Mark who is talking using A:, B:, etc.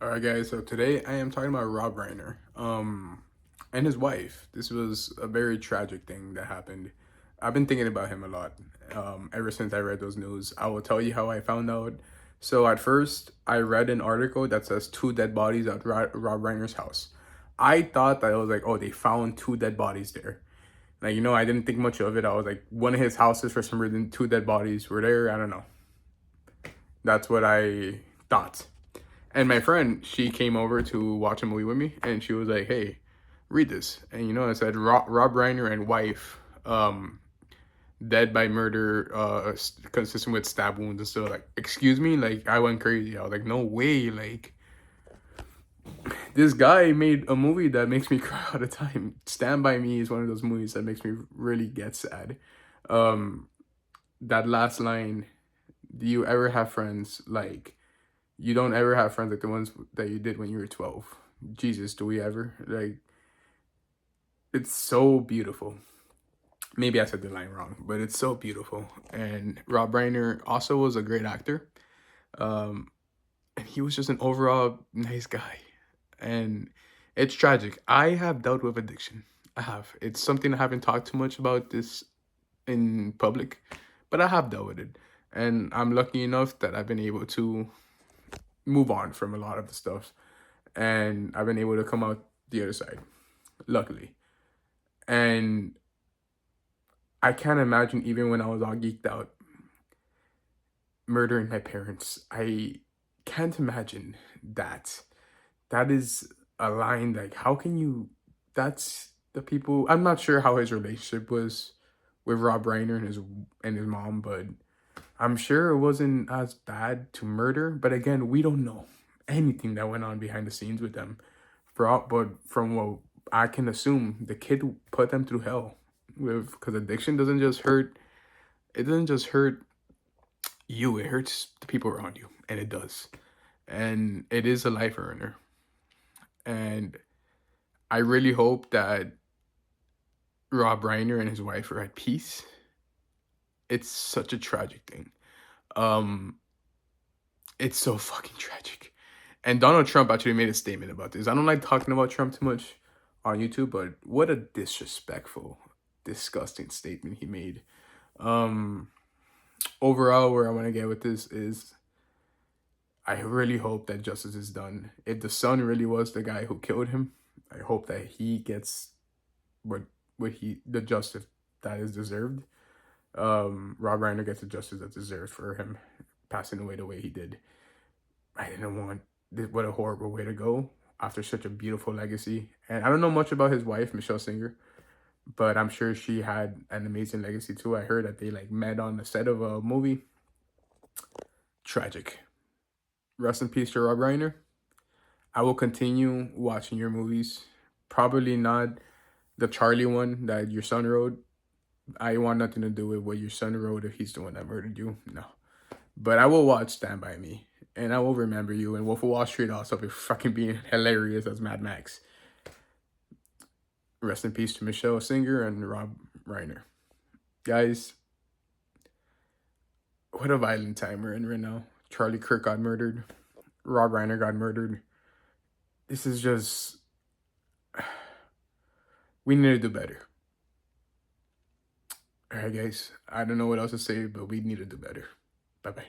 A: Alright guys, so today I am talking about Rob Reiner, and his wife. This was a very tragic thing that happened. I've been thinking about him a lot, ever since I read those news. I will tell you how I found out. So at first, I read an article that says two dead bodies at Rob Reiner's house. I thought that it was like, oh, they found two dead bodies there. Like, I didn't think much of it. I was like, one of his houses, for some reason, two dead bodies were there. I don't know. That's what I thought. And my friend, she came over to watch a movie with me, and she was like, "Hey, read this." And it said Rob Reiner and wife, dead by murder, consistent with stab wounds and stuff. Like, excuse me, like I went crazy. I was like, no way, like this guy made a movie that makes me cry all the time. Stand by Me is one of those movies that makes me really get sad. Um, that last line, "Do you ever have friends like?" You don't ever have friends like the ones that you did when you were 12. Jesus, do we ever? Like, it's so beautiful. Maybe I said the line wrong, but it's so beautiful. And Rob Reiner also was a great actor. Um, and he was just an overall nice guy. And it's tragic. I have dealt with addiction. I have. It's something I haven't talked too much about this in public, but I have dealt with it. And I'm lucky enough that I've been able to move on from a lot of the stuff, and I've been able to come out the other side, luckily. And I can't imagine, even when I was all geeked out, murdering my parents. I can't imagine that. That is a line, like, how can you? That's the people. I'm not sure how his relationship was with Rob Reiner and his mom, but I'm sure it wasn't as bad to murder. But again, we don't know anything that went on behind the scenes with them. But from what I can assume, the kid put them through hell. Because addiction doesn't just hurt. It doesn't just hurt you. It hurts the people around you, and it does. And it is a life earner. And I really hope that Rob Reiner and his wife are at peace. It's such a tragic thing. Um, it's so fucking tragic. And Donald Trump actually made a statement about this. I don't like talking about Trump too much on YouTube, but what a disrespectful, disgusting statement he made. Um, Overall, where I want to get with this is, I really hope that justice is done. If the son really was the guy who killed him, I hope that he gets what the justice that is deserved. Rob Reiner gets the justice that's deserved for him passing away the way he did. I didn't want this. What a horrible way to go after such a beautiful legacy. And I don't know much about his wife, Michelle Singer, but I'm sure she had an amazing legacy too. I heard that they like met on the set of a movie. Tragic. Rest in peace to Rob Reiner. I will continue watching your movies. Probably not the Charlie one that your son wrote. I want nothing to do with what your son wrote if he's the one that murdered you. No. But I will watch Stand By Me. And I will remember you. And Wolf of Wall Street also be fucking being hilarious as Mad Max. Rest in peace to Michelle Singer and Rob Reiner. Guys, what a violent time we're in right now. Charlie Kirk got murdered. Rob Reiner got murdered. This is just... We need to do better. Alright, guys. I don't know what else to say, but we need to do better. Bye-bye.